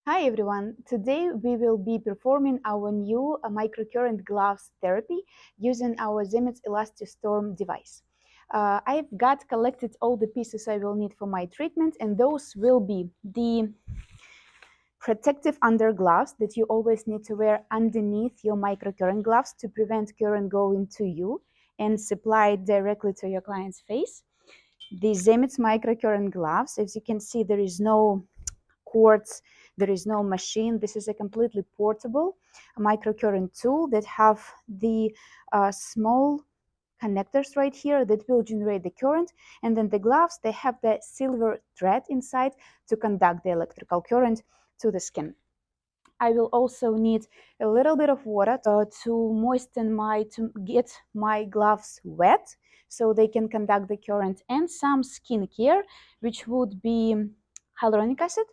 Hi everyone, today we will be performing our new microcurrent gloves therapy using our Zemits ElastiStrom device. I've got collected all the pieces I will need for my treatment, and those will be the protective under gloves that you always need to wear underneath your microcurrent gloves to prevent current going to you and supply it directly to your client's face. The Zemits microcurrent gloves, as you can see, there is no cords, there is no machine. This is a completely portable microcurrent tool that have the small connectors right here that will generate the current, and then the gloves, they have the silver thread inside to conduct the electrical current to the skin. I will also need a little bit of water to get my gloves wet so they can conduct the current, and some skincare, which would be hyaluronic acid,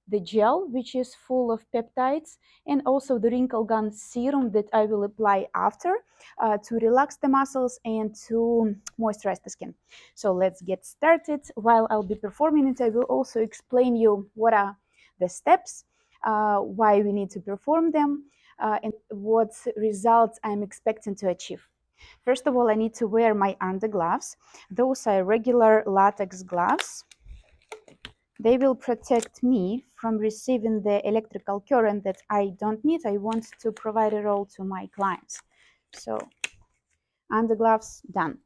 the gel, which is full of peptides, and also the WrinkleGone serum that I will apply after to relax the muscles and to moisturize the skin. So let's get started. While I'll be performing it, I will also explain you what are the steps, why we need to perform them, and what results I'm expecting to achieve. First of all, I need to wear my under gloves. Those are regular latex gloves. They will protect me from receiving the electrical current that I don't need. I want to provide it all to my clients. So, under gloves, done.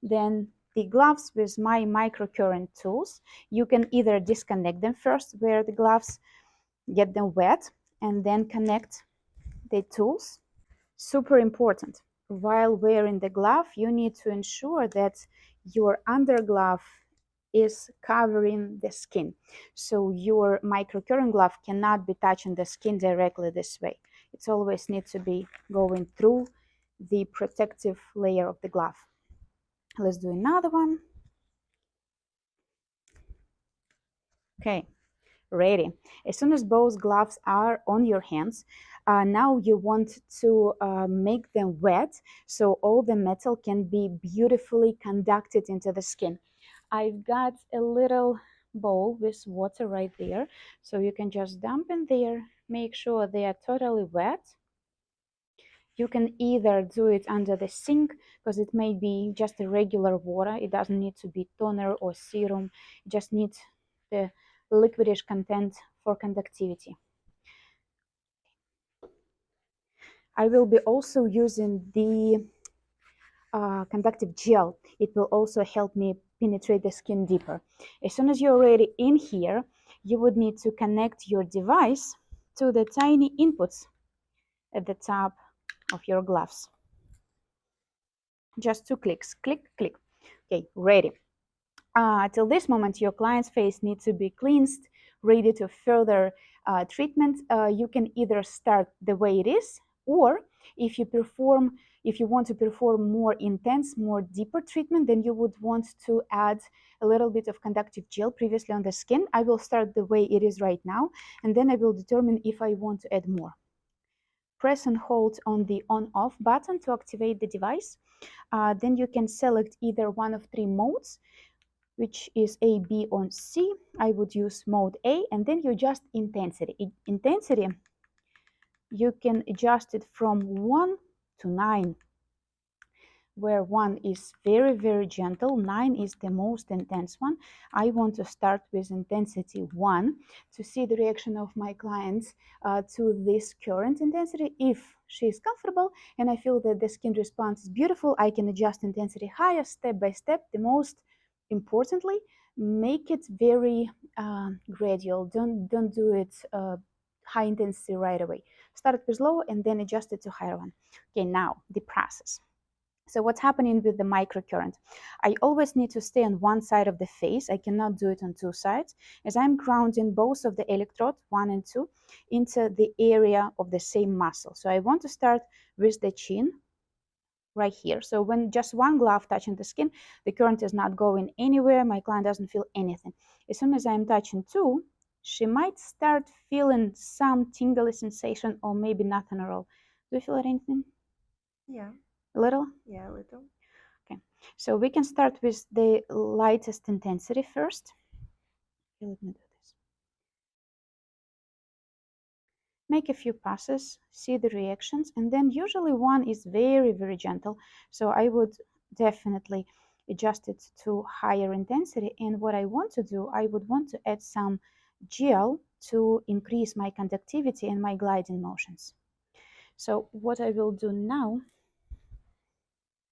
Then the gloves with my microcurrent tools, you can either disconnect them first, wear the gloves, get them wet, and then connect the tools. Super important. While wearing the glove, you need to ensure that your underglove is covering the skin. So your microcurrent glove cannot be touching the skin directly this way. It always needs to be going through the protective layer of the glove. Let's do another one. Okay, ready. As soon as both gloves are on your hands, now you want to make them wet so all the metal can be beautifully conducted into the skin. I've got a little bowl with water right there, so you can just dump in there, make sure they are totally wet. You can either do it under the sink, because it may be just a regular water. It doesn't need to be toner or serum. It just needs the liquidish content for conductivity. I will be also using the conductive gel. It will also help me penetrate the skin deeper. As soon as you're already in here, you would need to connect your device to the tiny inputs at the top of your gloves. Just 2 clicks, click, click. Okay, ready. Till this moment, your client's face needs to be cleansed, ready to further treatment. You can either start the way it is, or if you want to perform more intense, more deeper treatment, then you would want to add a little bit of conductive gel previously on the skin. I will start the way it is right now, and then I will determine if I want to add more. Press and hold on the on-off button to activate the device. Then you can select either one of 3 modes, which is A, B, or C. I would use mode A, and then you adjust intensity. Intensity, you can adjust it from 1 to 9, where 1 is very, very gentle, 9 is the most intense one. I want to start with intensity 1 to see the reaction of my clients to this current intensity. If she is comfortable and I feel that the skin response is beautiful, I can adjust intensity higher step by step. The most importantly, make it very gradual. Don't do it high intensity right away. Start with low and then adjust it to higher one. Okay, now the process. So what's happening with the microcurrent? I always need to stay on one side of the face. I cannot do it on 2 sides, as I'm grounding both of the electrode 1 and 2 into the area of the same muscle. So I want to start with the chin right here. So when just one glove touching the skin, the current is not going anywhere. My client doesn't feel anything. As soon as I'm touching 2, she might start feeling some tingly sensation, or maybe nothing at all. Do you feel anything? Yeah. A little? Yeah, a little. Okay, so we can start with the lightest intensity first. Okay, let me do this. make a few passes, see the reactions, and then usually one is very, very gentle. So I would definitely adjust it to higher intensity. And what I want to do, I would want to add some gel to increase my conductivity and my gliding motions. So what I will do now,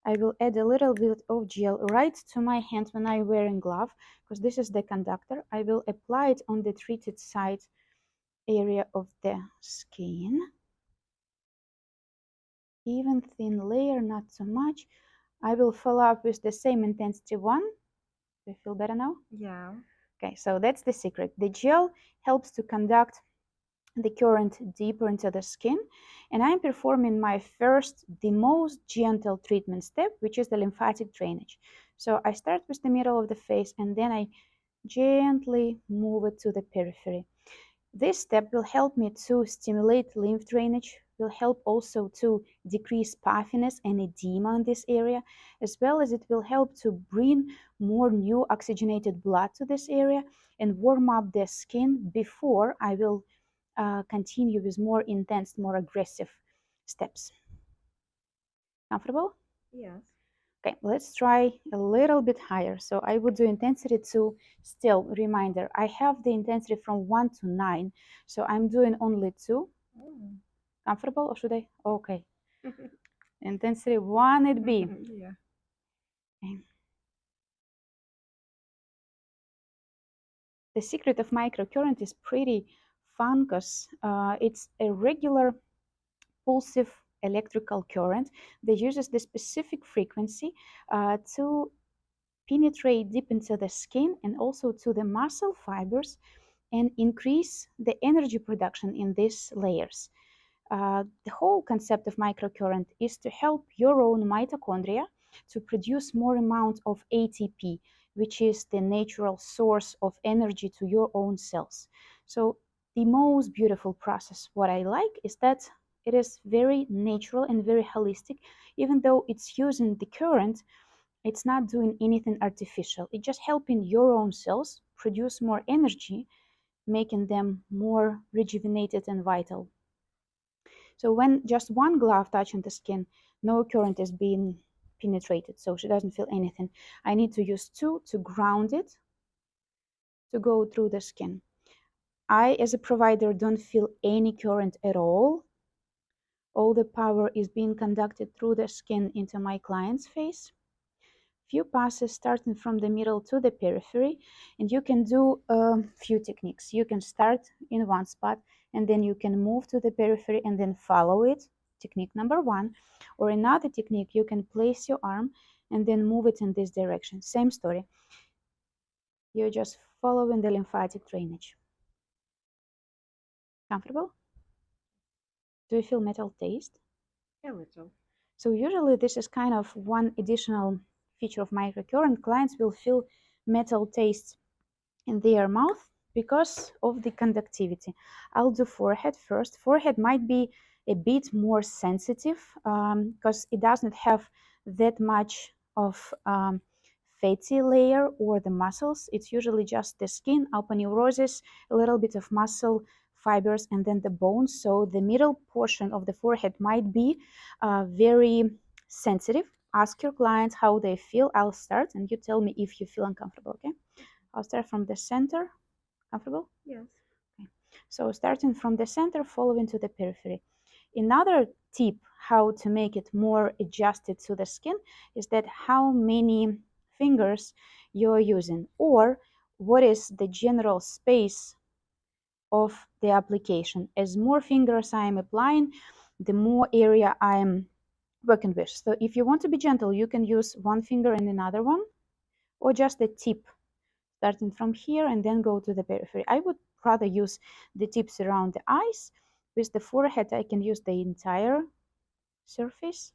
I will add a little bit of gel right to my hand when I'm wearing glove, because this is the conductor. I will apply it on the treated side area of the skin. Even thin layer, not so much. I will follow up with the same intensity one. Do you feel better now? Yeah. Okay, so that's the secret. The gel helps to conduct the current deeper into the skin, and I'm performing my first, the most gentle treatment step, which is the lymphatic drainage. So I start with the middle of the face and then I gently move it to the periphery. This step will help me to stimulate lymph drainage, will help also to decrease puffiness and edema in this area, as well as it will help to bring more new oxygenated blood to this area and warm up the skin before I will continue with more intense, more aggressive steps. Comfortable? Yes. Okay, let's try a little bit higher. So I would do intensity 2. Still, reminder, I have the intensity from 1 to 9. So I'm doing only 2. Comfortable or should I? Okay. Intensity 1 it be. Yeah. Okay. The secret of microcurrent is pretty fun because it's a regular pulsive electrical current that uses the specific frequency to penetrate deep into the skin and also to the muscle fibers and increase the energy production in these layers. The whole concept of microcurrent is to help your own mitochondria to produce more amount of ATP, which is the natural source of energy to your own cells. So the most beautiful process, what I like, is that it is very natural and very holistic. Even though it's using the current, it's not doing anything artificial. It's just helping your own cells produce more energy, making them more rejuvenated and vital. So when just one glove touching the skin, no current is being penetrated, so she doesn't feel anything. I need to use 2 to ground it to go through the skin. I, as a provider, don't feel any current at all. All the power is being conducted through the skin into my client's face. Few passes starting from the middle to the periphery, and you can do a few techniques. You can start in one spot and then you can move to the periphery and then follow it, technique number 1. Or another technique, you can place your arm and then move it in this direction. Same story. You're just following the lymphatic drainage. Comfortable? Do you feel metal taste? A little. So usually this is kind of one additional feature of microcurrent. Clients will feel metal taste in their mouth because of the conductivity. I'll do forehead first. Forehead might be a bit more sensitive because it doesn't have that much of fatty layer or the muscles. It's usually just the skin, aponeurosis, a little bit of muscle fibers, and then the bones. So the middle portion of the forehead might be very sensitive. Ask your clients how they feel. I'll start and you tell me if you feel uncomfortable, okay? I'll start from the center. Comfortable? Yes. Okay. So starting from the center, following to the periphery. Another tip how to make it more adjusted to the skin is that how many fingers you're using or what is the general space of the application. As more fingers I am applying, the more area I am working with. So if you want to be gentle, you can use one finger and another one or just the tip starting from here and then go to the periphery. I would rather use the tips around the eyes. With the forehead, I can use the entire surface,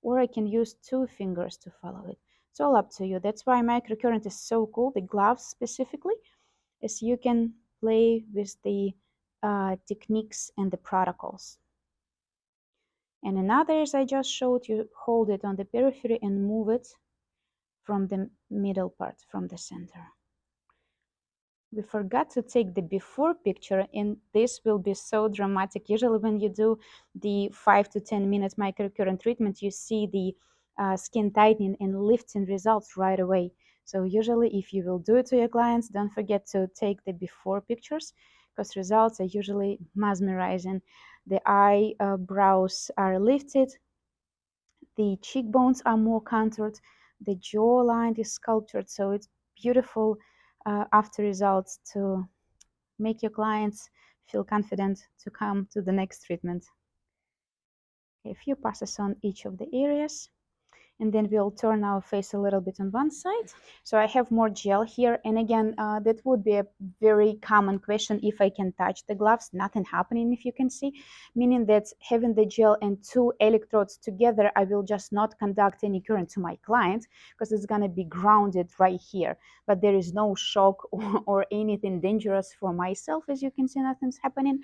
or I can use 2 fingers to follow it. It's all up to you. That's why microcurrent is so cool, the gloves specifically, is you can play with the techniques and the protocols. And another, as I just showed you, hold it on the periphery and move it from the middle part, from the center. we forgot to take the before picture, and this will be so dramatic. Usually when you do the 5 to 10 minute microcurrent treatment, you see the skin tightening and lifting results right away. So usually if you will do it to your clients, don't forget to take the before pictures, because results are usually mesmerizing. The eyebrows are lifted, the cheekbones are more contoured, the jawline is sculptured, so it's beautiful after results to make your clients feel confident to come to the next treatment. A few passes on each of the areas, and then we'll turn our face a little bit on one side. So I have more gel here, and again, that would be a very common question: if I can touch the gloves. Nothing happening, if you can see, meaning that having the gel and 2 electrodes together, I will just not conduct any current to my client because it's going to be grounded right here, but there is no shock or anything dangerous for myself. As you can see, nothing's happening.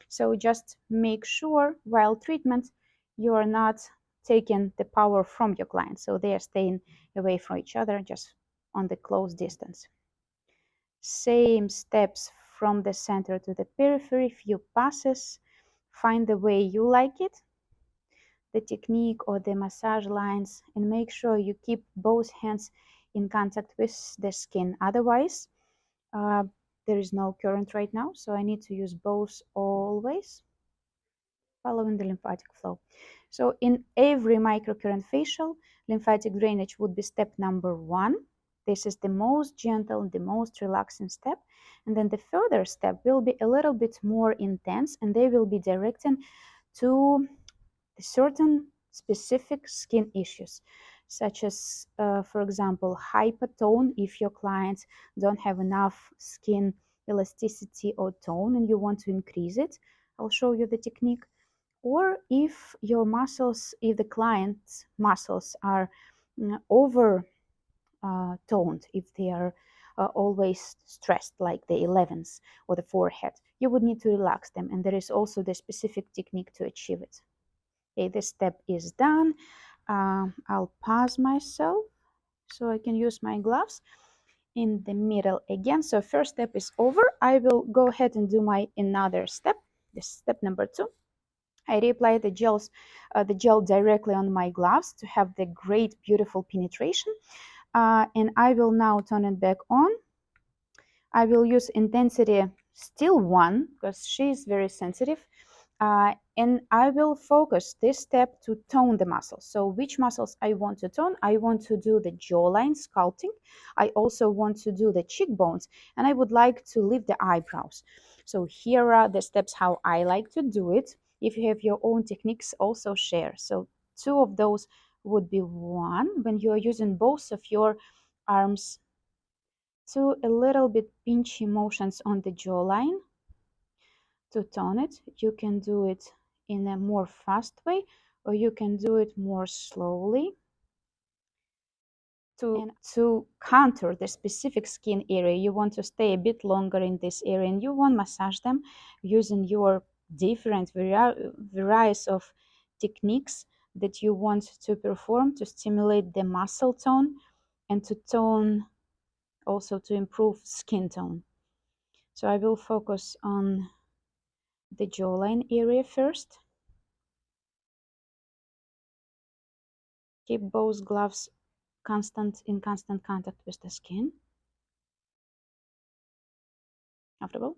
So just make sure while treatment you are not taking the power from your client, so they are staying away from each other, just on the close distance. Same steps from the center to the periphery, few passes. Find the way you like it, the technique or the massage lines, and make sure you keep both hands in contact with the skin. Otherwise, there is no current right now, so I need to use both always, following the lymphatic flow. So in every microcurrent facial, lymphatic drainage would be step number 1. This is the most gentle, the most relaxing step. And then the further step will be a little bit more intense, and they will be directing to certain specific skin issues, such as, for example, hypertone. If your clients don't have enough skin elasticity or tone and you want to increase it, I'll show you the technique. Or if your muscles, if the client's muscles are over toned, if they are always stressed, like the 11s or the forehead, you would need to relax them, and there is also the specific technique to achieve it. Okay, this step is done. I'll pause myself so I can use my gloves in the middle again. So first step is over. I will go ahead and do my another step. This is step number 2. I reapply the gel directly on my gloves to have the great, beautiful penetration. And I will now turn it back on. I will use intensity still 1 because she is very sensitive. And I will focus this step to tone the muscles. So which muscles I want to tone? I want to do the jawline sculpting. I also want to do the cheekbones, and I would like to lift the eyebrows. So here are the steps how I like to do it. If you have your own techniques, also share. So 2 of those would be 1, when you are using both of your arms, to a little bit pinchy motions on the jawline to tone it. You can do it in a more fast way, or you can do it more slowly to contour the specific skin area. You want to stay a bit longer in this area, and you want to massage them using your different varieties of techniques that you want to perform to stimulate the muscle tone and to tone, also to improve skin tone. So I will focus on the jawline area first. Keep both gloves in constant contact with the skin. Comfortable?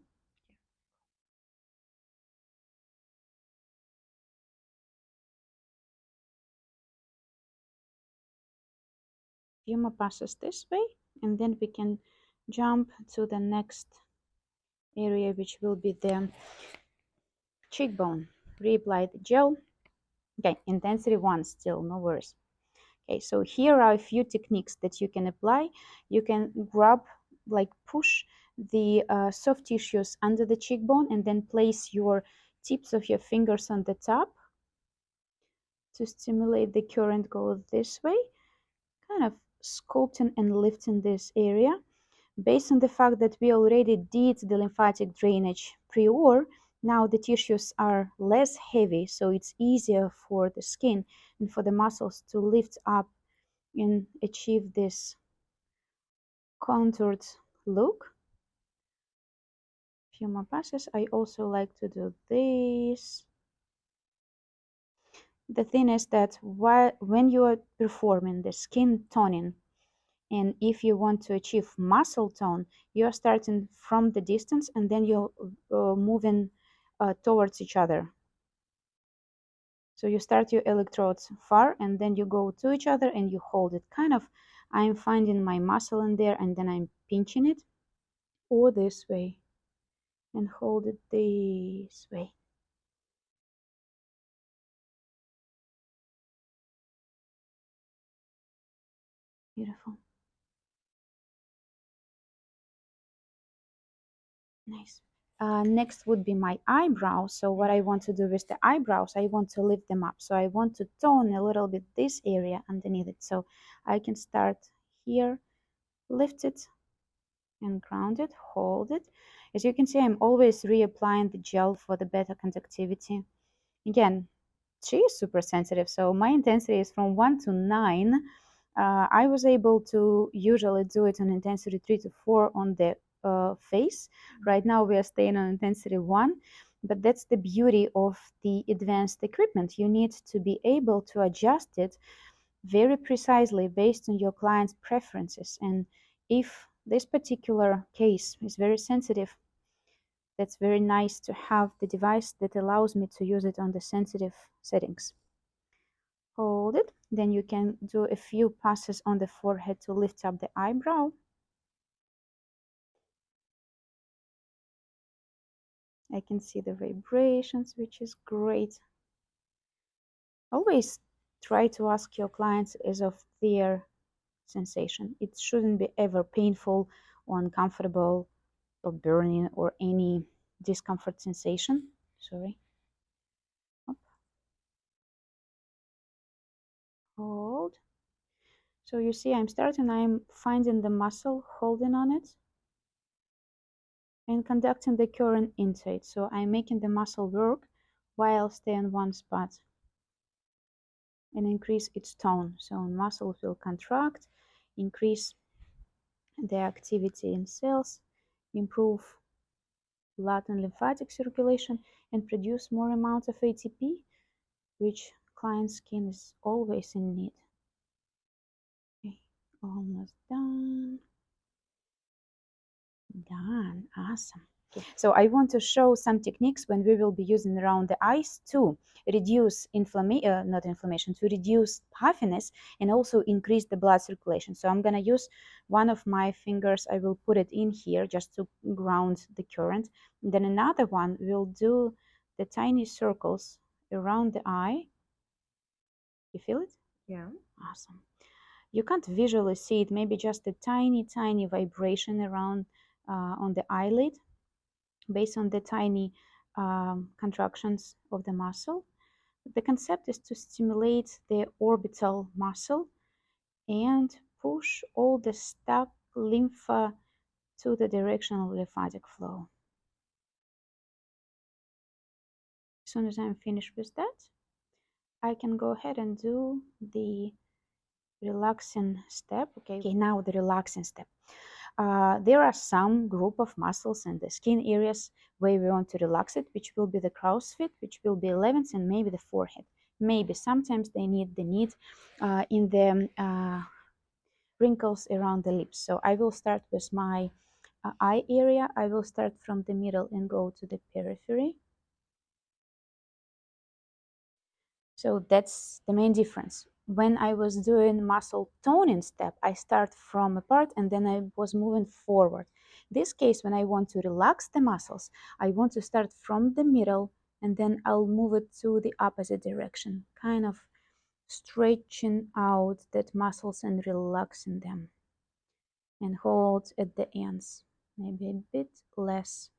Few more passes this way, and then we can jump to the next area, which will be the cheekbone. Reapply the gel. Okay, intensity 1 still, no worries. Okay, so here are a few techniques that you can apply. You can grab, like push the soft tissues under the cheekbone, and then place your tips of your fingers on the top to stimulate the current go this way, kind of sculpting and lifting this area. Based on the fact that we already did the lymphatic drainage prior, now the tissues are less heavy, so it's easier for the skin and for the muscles to lift up and achieve this contoured look. few more passes. I also like to do this. The thing is that when you are performing the skin toning, and if you want to achieve muscle tone, you are starting from the distance and then you're moving towards each other. So you start your electrodes far and then you go to each other and you hold it. Kind of, I'm finding my muscle in there and then I'm pinching it, or this way, and hold it this way. Beautiful. Nice. Next would be my eyebrows. So what I want to do with the eyebrows, I want to lift them up. So I want to tone a little bit this area underneath it. So I can start here, lift it and ground it, hold it. As you can see, I'm always reapplying the gel for the better conductivity. Again, she is super sensitive, so my intensity is from 1 to 9. I was able to usually do it on intensity 3 to 4 on the face. Right now we are staying on intensity 1, but that's the beauty of the advanced equipment. You need to be able to adjust it very precisely based on your client's preferences. And if this particular case is very sensitive, that's very nice to have the device that allows me to use it on the sensitive settings. Hold it, then you can do a few passes on the forehead to lift up the eyebrow. I can see the vibrations, which is great. Always try to ask your clients as of their sensation. It shouldn't be ever painful or uncomfortable or burning or any discomfort sensation. Sorry. Up. Hold. So you see, I'm finding the muscle, holding on it, and conducting the current into it. So I'm making the muscle work while staying in one spot and increase its tone. So muscles will contract, increase the activity in cells, improve blood and lymphatic circulation, and produce more amount of ATP, which client skin is always in need. Okay, almost done. Done. Awesome. So I want to show some techniques when we will be using around the eyes to reduce to reduce puffiness and also increase the blood circulation. So I'm going to use one of my fingers. I will put it in here just to ground the current. And then another one will do the tiny circles around the eye. You feel it? Yeah. Awesome. You can't visually see it, maybe just a tiny, tiny vibration around on the eyelid based on the tiny contractions of the muscle. The concept is to stimulate the orbital muscle and push all the stuck lymph to the directional lymphatic flow. As soon as I'm finished with that, I can go ahead and do the relaxing step. Okay, now the relaxing step. There are some group of muscles in the skin areas where we want to relax it, which will be the crow's feet, which will be 11th, and maybe the forehead. Maybe sometimes they need in the wrinkles around the lips. So I will start with my eye area. I will start from the middle and go to the periphery. So that's the main difference. When I was doing muscle toning step, I start from a part and then I was moving forward. This case, when I want to relax the muscles, I want to start from the middle and then I'll move it to the opposite direction, kind of stretching out that muscles and relaxing them. And hold at the ends, maybe a bit less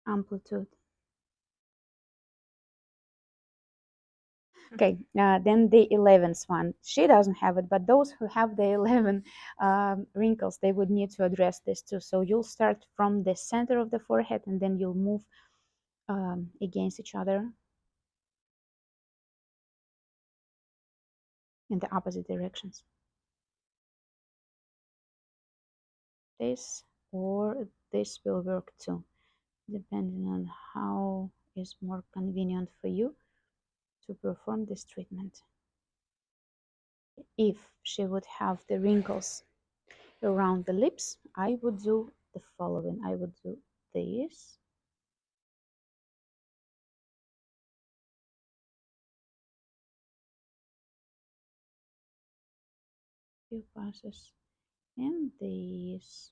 amplitude. Okay, then the 11th one. She doesn't have it, but those who have the 11 wrinkles, they would need to address this too. So you'll start from the center of the forehead and then you'll move against each other in the opposite directions. This or this will work too. depending on how is more convenient for you to perform this treatment. If she would have the wrinkles around the lips, I would do the following. I would do this. Few passes and this.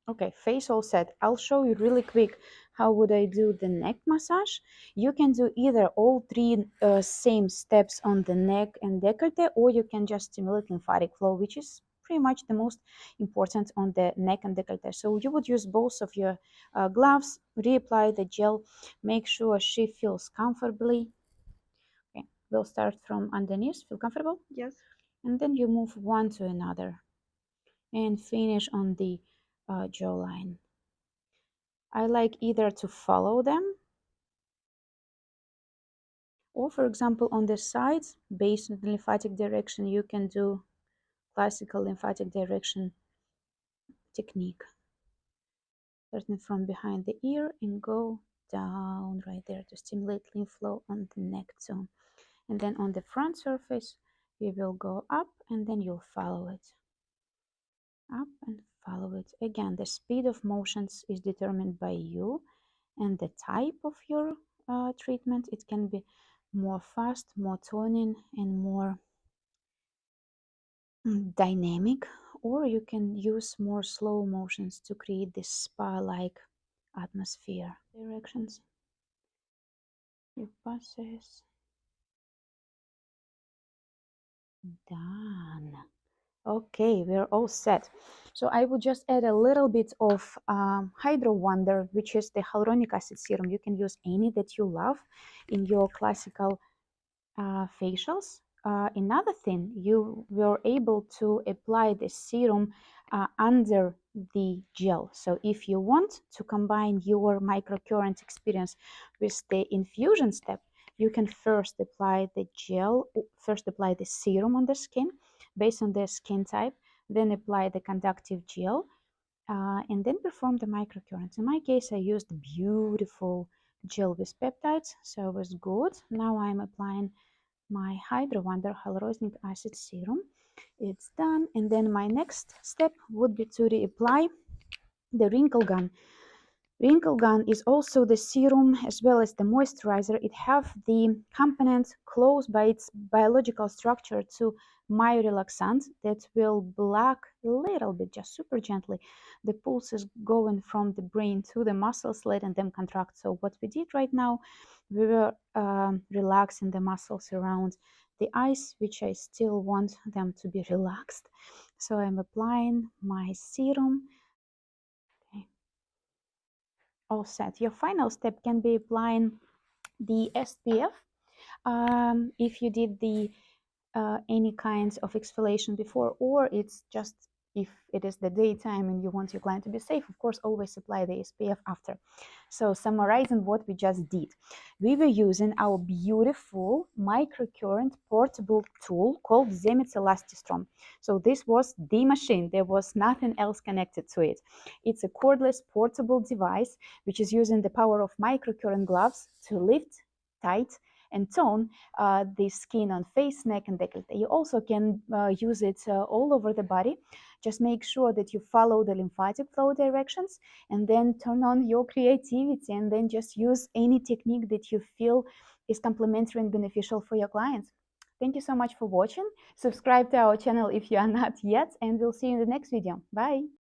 Okay, face all set. I'll show you really quick how would I do the neck massage. You can do either all three same steps on the neck and décolleté, or you can just stimulate lymphatic flow, which is pretty much the most important on the neck and décolleté. So you would use both of your gloves, reapply the gel, make sure she feels comfortably. Okay, we'll start from underneath. Feel comfortable? Yes. And then you move one to another and finish on the jawline. I like either to follow them, or for example on the sides, based on the lymphatic direction, you can do classical lymphatic direction technique. Starting from behind the ear and go down right there to stimulate lymph flow on the neck too. And then on the front surface, you will go up and then you'll follow it. Up and follow it. Again, the speed of motions is determined by you and the type of your treatment. It can be more fast, more toning, and more dynamic, or you can use more slow motions to create this spa-like atmosphere. Directions, few passes, done. Okay, we're all set. So I would just add a little bit of HydroWonder, which is the hyaluronic acid serum. You can use any that you love in your classical facials. Another thing, you were able to apply the serum under the gel. So if you want to combine your microcurrent experience with the infusion step, you can first apply the gel, first apply the serum on the skin based on the skin type, then apply the conductive gel, and then perform the microcurrents. In my case, I used beautiful gel with peptides, so it was good. Now I'm applying my HydroWonder hyaluronic acid serum. It's done, and then my next step would be to reapply the WrinkleGone. WrinkleGone is also the serum as well as the moisturizer. It have the component close by its biological structure to myorelaxant that will block a little bit, just super gently, the pulses going from the brain to the muscles, letting them contract. So what we did right now, we were relaxing the muscles around the eyes, which I still want them to be relaxed. So I'm applying my serum. Okay. All set. Your final step can be applying the SPF. If you did the any kinds of exfoliation before, or it's just if it is the daytime and you want your client to be safe, of course, always apply the SPF after. So summarizing what we just did, we were using our beautiful microcurrent portable tool called Zemits ElastiStrom. So this was the machine. There was nothing else connected to it. It's a cordless portable device which is using the power of microcurrent gloves to lift, tight, and tone the skin on face, neck, and décolleté. You also can use it all over the body. Just make sure that you follow the lymphatic flow directions and then turn on your creativity and then just use any technique that you feel is complementary and beneficial for your clients. Thank you so much for watching. Subscribe to our channel if you are not yet, and we'll see you in the next video. Bye!